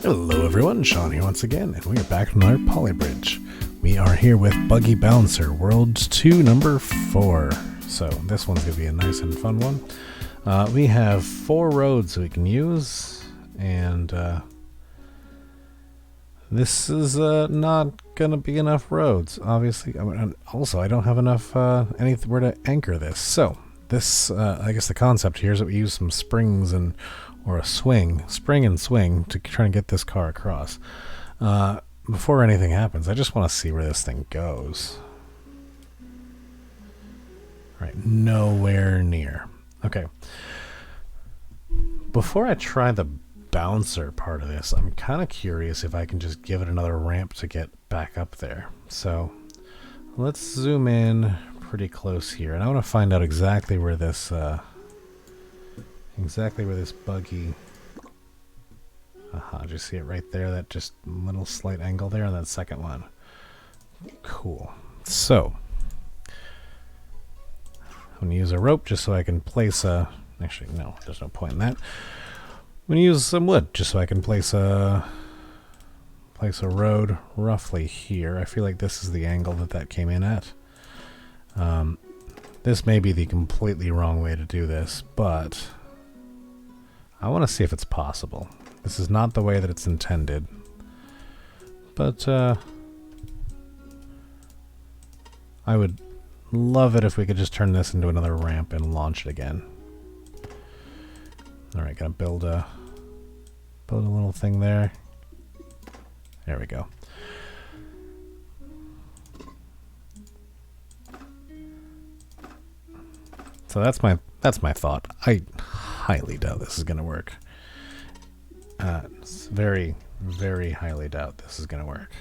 Hello everyone, Sean here once again, and we are back from our Poly Bridge. We are here with Buggy Bouncer, World 2, number 4. So this one's going to be a nice and fun one. We have 4 roads we can use, and this is not going to be enough roads, obviously. Also, I don't have enough anywhere to anchor this. So this, I guess the concept here is that we use some springs or a spring and swing to try and get this car across. Before anything happens, I just want to see where this thing goes. Right, nowhere near. Okay. Before I try the bouncer part of this, I'm kind of curious if I can just give it another ramp to get back up there. So let's zoom in pretty close here, and I want to find out exactly where this buggy. Aha, did you see it right there? That just little slight angle there on that second one. Cool. So I'm going to use a rope just so I can place a... Actually, no, there's no point in that. I'm going to use some wood just so I can place a road roughly here. I feel like this is the angle that came in at. This may be the completely wrong way to do this, but I want to see if it's possible. This is not the way that it's intended, but I would love it if we could just turn this into another ramp and launch it again. Alright, gotta build a little thing there. There we go. So that's my thought. I highly doubt this is gonna work. It's very, very highly doubt this is gonna work.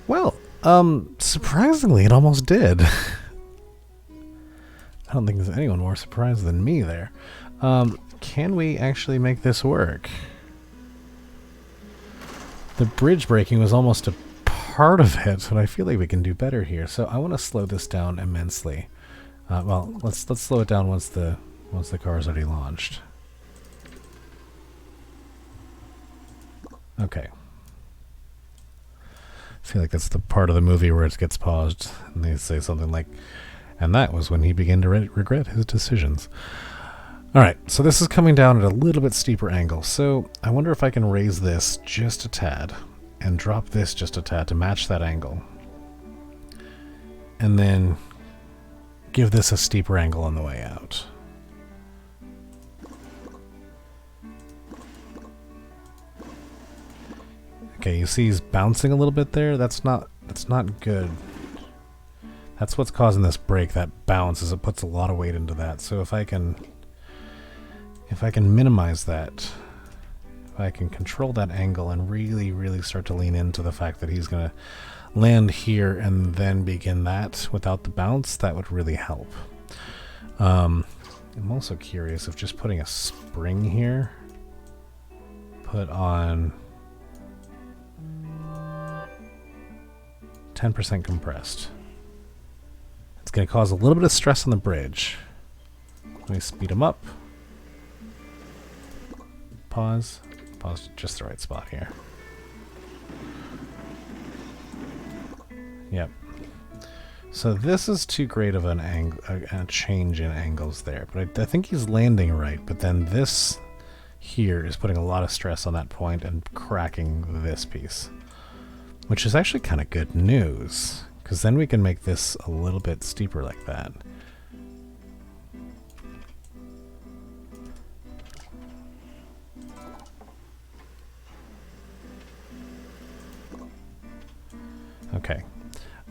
Well, surprisingly, it almost did. I don't think there's anyone more surprised than me there. Can we actually make this work? The bridge breaking was almost a part of it, but I feel like we can do better here. So I want to slow this down immensely. Well, let's slow it down once the car is already launched. Okay. I feel like that's the part of the movie where it gets paused and they say something like, and that was when he began to regret his decisions. Alright, so this is coming down at a little bit steeper angle, so I wonder if I can raise this just a tad and drop this just a tad to match that angle. And then give this a steeper angle on the way out. Okay, you see he's bouncing a little bit there? That's not good. That's what's causing this break, that bounce, is it puts a lot of weight into that. So if I can minimize that, if I can control that angle and really, really start to lean into the fact that he's going to land here and then begin that without the bounce, that would really help. I'm also curious if just putting a spring here, put on 10% compressed. It's going to cause a little bit of stress on the bridge. Let me speed him up. Pause just the right spot here. Yep. So this is too great of an angle, a change in angles there, but I think he's landing right, but then this here is putting a lot of stress on that point and cracking this piece, which is actually kind of good news, because then we can make this a little bit steeper like that. Okay,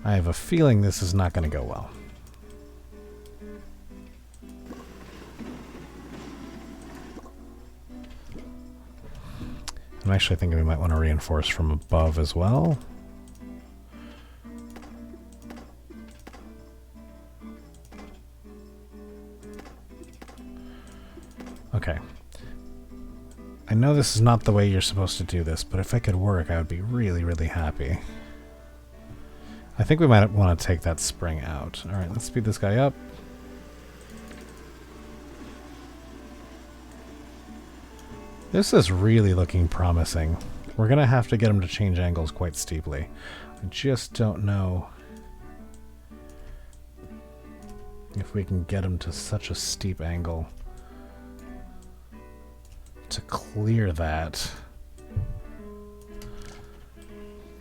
I have a feeling this is not going to go well. I'm actually thinking we might want to reinforce from above as well. Okay. I know this is not the way you're supposed to do this, but if it could work, I would be really, really happy. I think we might want to take that spring out. Alright, let's speed this guy up. This is really looking promising. We're going to have to get him to change angles quite steeply. I just don't know if we can get him to such a steep angle to clear that.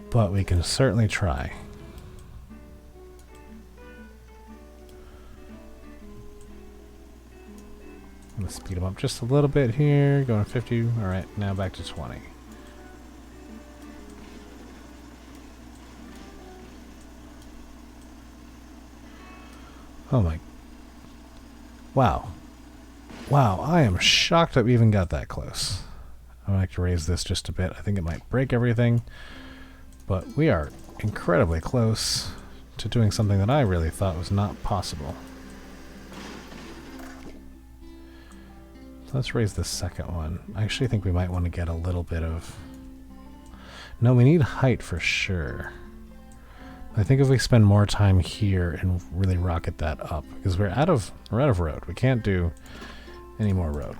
But we can certainly try. I'm going to speed him up just a little bit here. Going 50. Alright, now back to 20. Oh my. Wow. Wow, I am shocked that we even got that close. I would like to raise this just a bit. I think it might break everything. But we are incredibly close to doing something that I really thought was not possible. Let's raise the second one. I actually think we might want to get a little bit of... No, we need height for sure. I think if we spend more time here and really rocket that up, because we're out of road. We can't do any more road.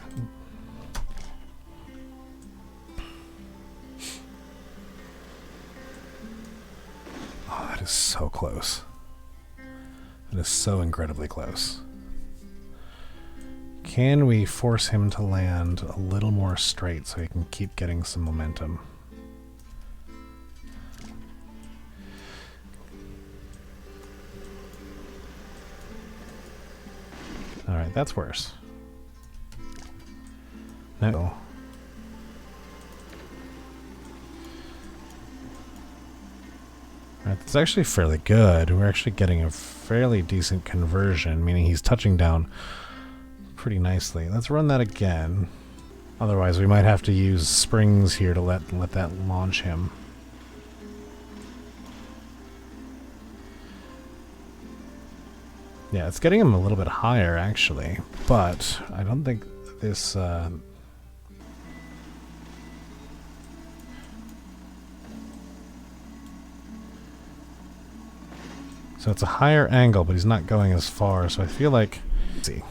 Oh, that is so close. That is so incredibly close. Can we force him to land a little more straight so he can keep getting some momentum? Alright, that's worse. No. Alright, that's actually fairly good. We're actually getting a fairly decent conversion, meaning he's touching down pretty nicely. Let's run that again. Otherwise, we might have to use springs here to let that launch him. Yeah, it's getting him a little bit higher, actually. But I don't think this... So it's a higher angle, but he's not going as far, so I feel like... Let's see.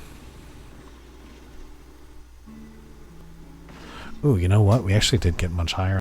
Ooh, you know what? We actually did get much higher.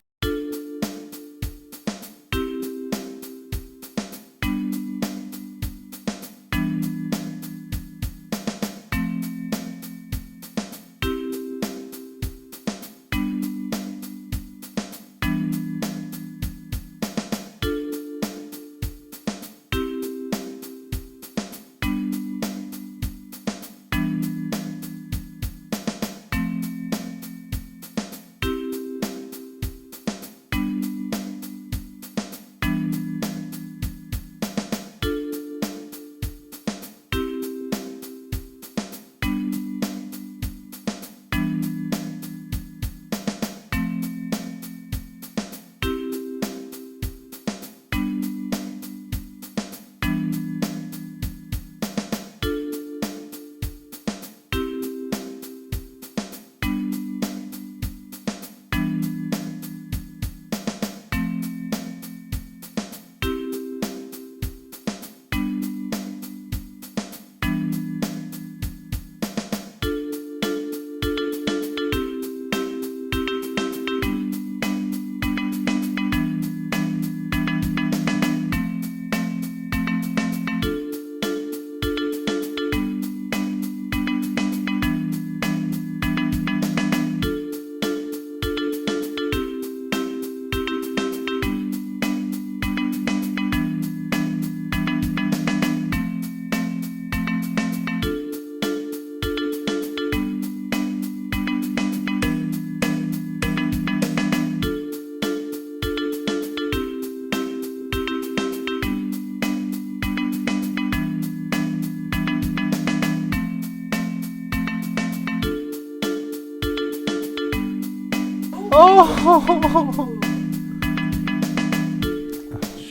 Oh!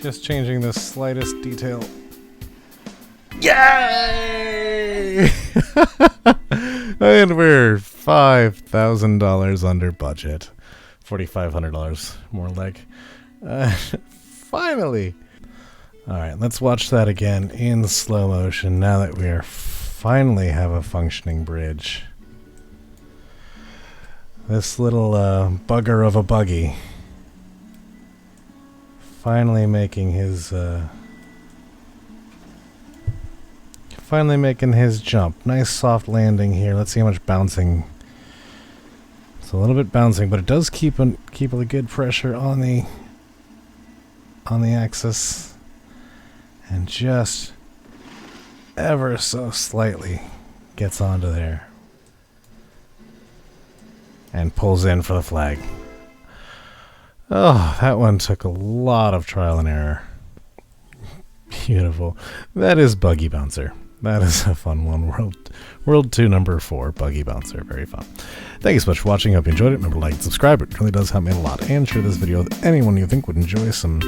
Just changing the slightest detail. Yay! And we're $5,000 under budget. $4,500 more like. Finally! Alright, let's watch that again in slow motion now that we are finally have a functioning bridge. This little bugger of a buggy finally making his jump. Nice soft landing here. Let's see how much bouncing. It's a little bit bouncing, but it does keep a good pressure on the axis, and just ever so slightly gets onto there and pulls in for the flag. Oh, that one took a lot of trial and error. Beautiful. That is Buggy Bouncer. That is a fun one. World 2 number 4, Buggy Bouncer. Very fun. Thank you so much for watching. Hope you enjoyed it. Remember to like and subscribe. It really does help me a lot. And share this video with anyone you think would enjoy some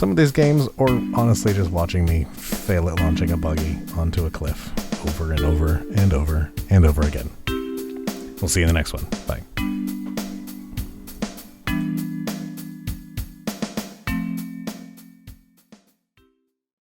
of these games, or honestly just watching me fail at launching a buggy onto a cliff over and over and over and over again. We'll see you in the next one. Bye.